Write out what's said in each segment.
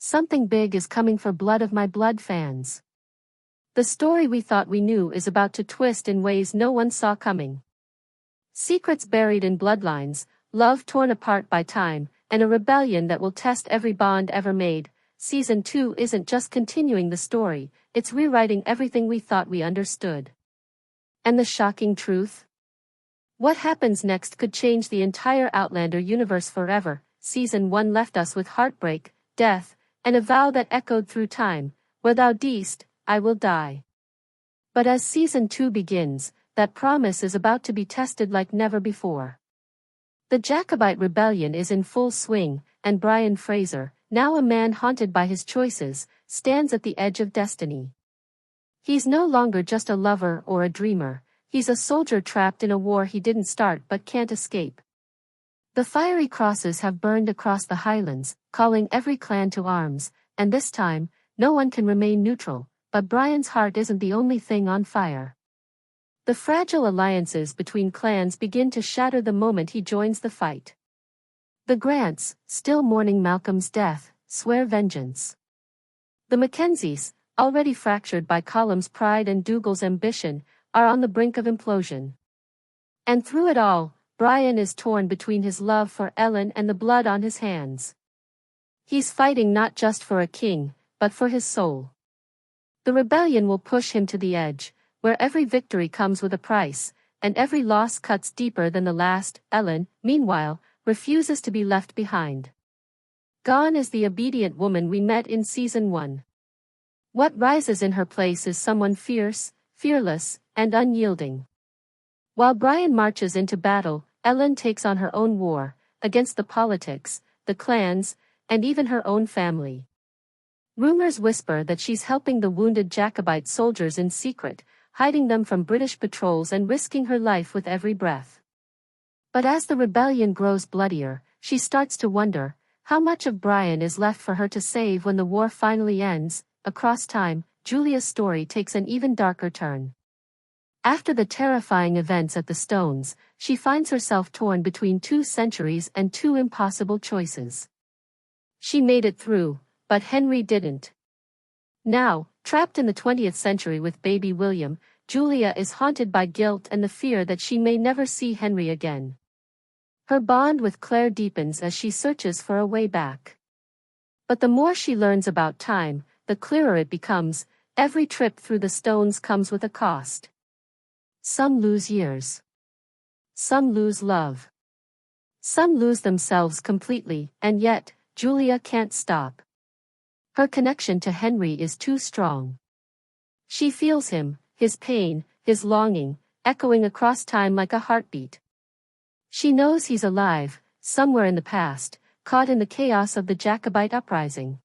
Something big is coming for Blood of My Blood fans. The story we thought we knew is about to twist in ways no one saw coming. Secrets buried in bloodlines, love torn apart by time, and a rebellion that will test every bond ever made. Season 2 isn't just continuing the story, it's rewriting everything we thought we understood. And the shocking truth? What happens next could change the entire Outlander universe forever. Season 1 left us with heartbreak, death, and a vow that echoed through time, "Where thou deest, I will die." But as Season 2 begins, that promise is about to be tested like never before. The Jacobite Rebellion is in full swing, and Brian Fraser, now a man haunted by his choices, stands at the edge of destiny. He's no longer just a lover or a dreamer, he's a soldier trapped in a war he didn't start but can't escape. The fiery crosses have burned across the Highlands, calling every clan to arms, and this time, no one can remain neutral, but Brian's heart isn't the only thing on fire. The fragile alliances between clans begin to shatter the moment he joins the fight. The Grants, still mourning Malcolm's death, swear vengeance. The Mackenzies, already fractured by Colum's pride and Dougal's ambition, are on the brink of implosion. And through it all, Brian is torn between his love for Ellen and the blood on his hands. He's fighting not just for a king, but for his soul. The rebellion will push him to the edge, where every victory comes with a price, and every loss cuts deeper than the last. Ellen, meanwhile, refuses to be left behind. Gone is the obedient woman we met in Season 1. What rises in her place is someone fierce, fearless, and unyielding. While Brian marches into battle, Ellen takes on her own war, against the politics, the clans, and even her own family. Rumors whisper that she's helping the wounded Jacobite soldiers in secret, hiding them from British patrols and risking her life with every breath. But as the rebellion grows bloodier, she starts to wonder, how much of Brian is left for her to save when the war finally ends? Across time, Julia's story takes an even darker turn. After the terrifying events at the Stones, she finds herself torn between 2 centuries and 2 impossible choices. She made it through, but Henry didn't. Now, trapped in the 20th century with baby William, Julia is haunted by guilt and the fear that she may never see Henry again. Her bond with Claire deepens as she searches for a way back. But the more she learns about time, the clearer it becomes. Every trip through the Stones comes with a cost. Some lose years. Some lose love. Some lose themselves completely, and yet, Julia can't stop. Her connection to Henry is too strong. She feels him, his pain, his longing, echoing across time like a heartbeat. She knows he's alive, somewhere in the past, caught in the chaos of the Jacobite uprising.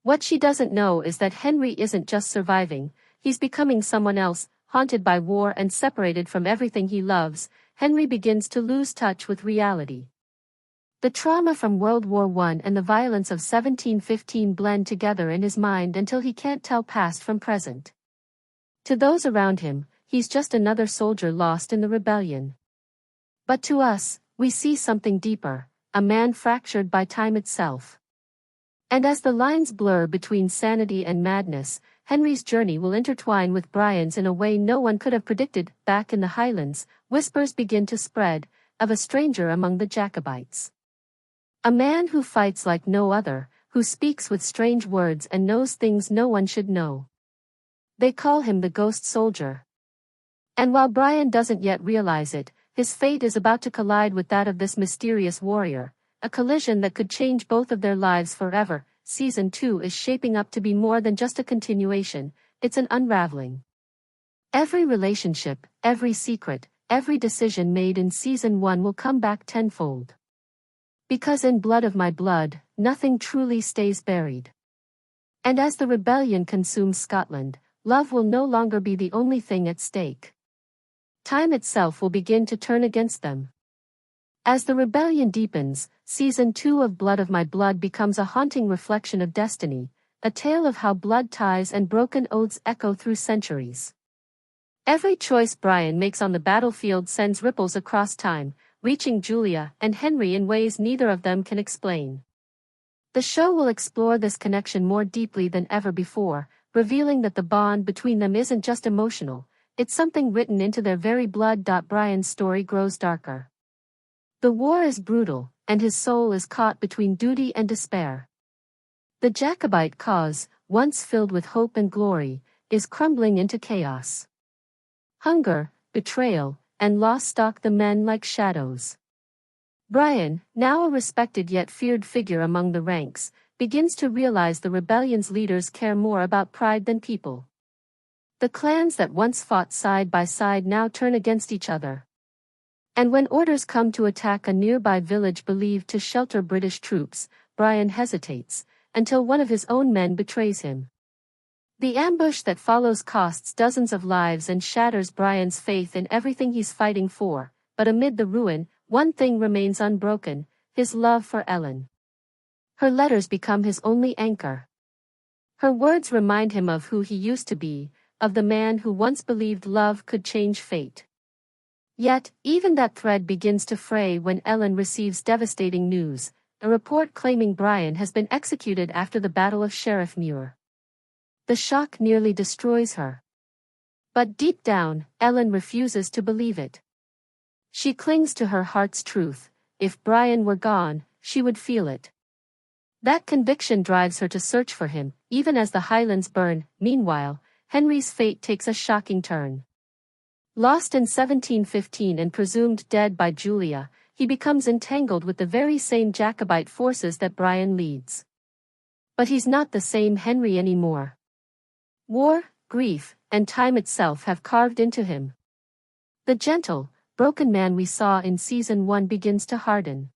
What she doesn't know is that Henry isn't just surviving, he's becoming someone else. Haunted by war and separated from everything he loves, Henry begins to lose touch with reality. The trauma from World War I and the violence of 1715 blend together in his mind until he can't tell past from present. To those around him, he's just another soldier lost in the rebellion. But to us, we see something deeper, a man fractured by time itself. And as the lines blur between sanity and madness, Henry's journey will intertwine with Brian's in a way no one could have predicted. Back in the Highlands, whispers begin to spread, of a stranger among the Jacobites. A man who fights like no other, who speaks with strange words and knows things no one should know. They call him the Ghost Soldier. And while Brian doesn't yet realize it, his fate is about to collide with that of this mysterious warrior, a collision that could change both of their lives forever. Season 2 is shaping up to be more than just a continuation, it's an unraveling. Every relationship, every secret, every decision made in Season 1 will come back tenfold. Because in Blood of My Blood, nothing truly stays buried. And as the rebellion consumes Scotland, love will no longer be the only thing at stake. Time itself will begin to turn against them. As the rebellion deepens, Season 2 of Blood of My Blood becomes a haunting reflection of destiny, a tale of how blood ties and broken oaths echo through centuries. Every choice Brian makes on the battlefield sends ripples across time, reaching Julia and Henry in ways neither of them can explain. The show will explore this connection more deeply than ever before, revealing that the bond between them isn't just emotional, it's something written into their very blood. Brian's story grows darker. The war is brutal, and his soul is caught between duty and despair. The Jacobite cause, once filled with hope and glory, is crumbling into chaos. Hunger, betrayal, and loss stalk the men like shadows. Brian, now a respected yet feared figure among the ranks, begins to realize the rebellion's leaders care more about pride than people. The clans that once fought side by side now turn against each other. And when orders come to attack a nearby village believed to shelter British troops, Brian hesitates, until one of his own men betrays him. The ambush that follows costs dozens of lives and shatters Brian's faith in everything he's fighting for, but amid the ruin, one thing remains unbroken, his love for Ellen. Her letters become his only anchor. Her words remind him of who he used to be, of the man who once believed love could change fate. Yet, even that thread begins to fray when Ellen receives devastating news, a report claiming Brian has been executed after the Battle of Sheriff Muir. The shock nearly destroys her. But deep down, Ellen refuses to believe it. She clings to her heart's truth. If Brian were gone, she would feel it. That conviction drives her to search for him, even as the highlands burn. Meanwhile, Henry's fate takes a shocking turn. Lost in 1715 and presumed dead by Julia, he becomes entangled with the very same Jacobite forces that Brian leads. But he's not the same Henry anymore. War, grief, and time itself have carved into him. The gentle, broken man we saw in Season 1 begins to harden.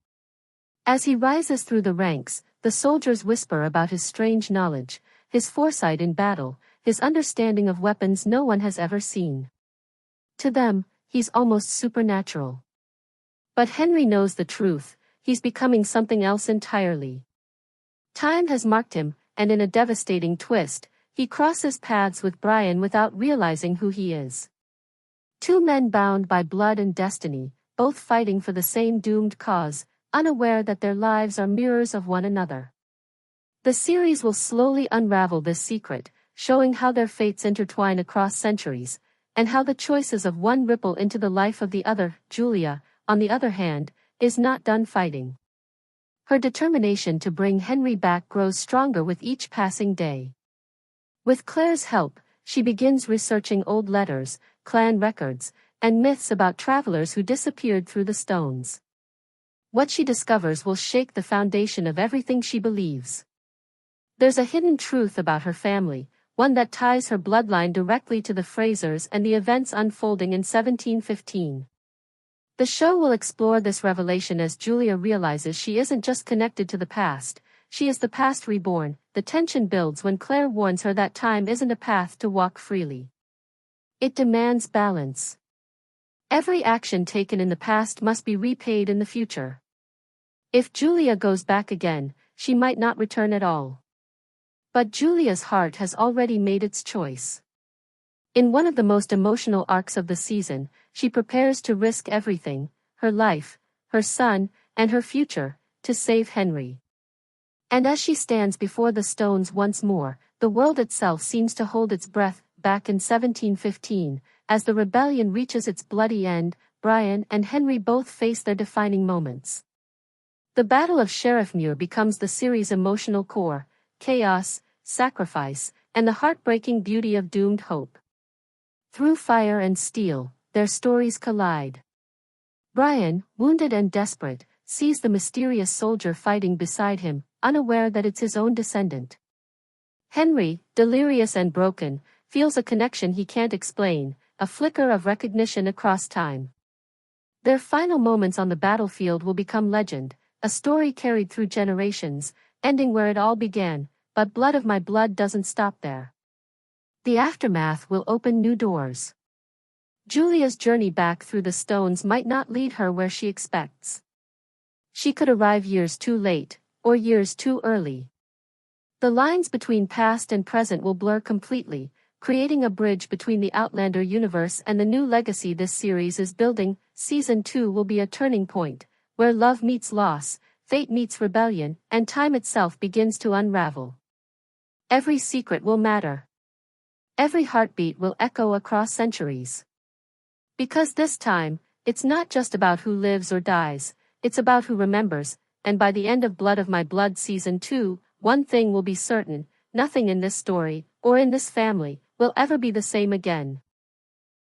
As he rises through the ranks, the soldiers whisper about his strange knowledge, his foresight in battle, his understanding of weapons no one has ever seen. To them, he's almost supernatural. But Henry knows the truth, he's becoming something else entirely. Time has marked him, and in a devastating twist, he crosses paths with Brian without realizing who he is. Two men bound by blood and destiny, both fighting for the same doomed cause, unaware that their lives are mirrors of one another. The series will slowly unravel this secret, showing how their fates intertwine across centuries, and how the choices of one ripple into the life of the other. Julia, on the other hand, is not done fighting. Her determination to bring Henry back grows stronger with each passing day. With Claire's help, she begins researching old letters, clan records, and myths about travelers who disappeared through the stones. What she discovers will shake the foundation of everything she believes. There's a hidden truth about her family, one that ties her bloodline directly to the Frasers and the events unfolding in 1715. The show will explore this revelation as Julia realizes she isn't just connected to the past, she is the past reborn. The tension builds when Claire warns her that time isn't a path to walk freely. It demands balance. Every action taken in the past must be repaid in the future. If Julia goes back again, she might not return at all. But Julia's heart has already made its choice. In one of the most emotional arcs of the season, she prepares to risk everything, her life, her son, and her future, to save Henry. And as she stands before the stones once more, the world itself seems to hold its breath. Back in 1715, as the rebellion reaches its bloody end, Brian and Henry both face their defining moments. The Battle of Sheriff Muir becomes the series' emotional core, chaos, sacrifice, and the heartbreaking beauty of doomed hope. Through fire and steel, their stories collide. Brian, wounded and desperate, sees the mysterious soldier fighting beside him, unaware that it's his own descendant. Henry, delirious and broken, feels a connection he can't explain, a flicker of recognition across time. Their final moments on the battlefield will become legend, a story carried through generations, ending where it all began, but blood of my blood doesn't stop there. The aftermath will open new doors. Julia's journey back through the stones might not lead her where she expects. She could arrive years too late, or years too early. The lines between past and present will blur completely, creating a bridge between the Outlander universe and the new legacy this series is building. Season 2 will be a turning point, where love meets loss, fate meets rebellion, and time itself begins to unravel. Every secret will matter. Every heartbeat will echo across centuries. Because this time, it's not just about who lives or dies, it's about who remembers, and by the end of Blood of My Blood Season 2, one thing will be certain: nothing in this story, or in this family, will ever be the same again.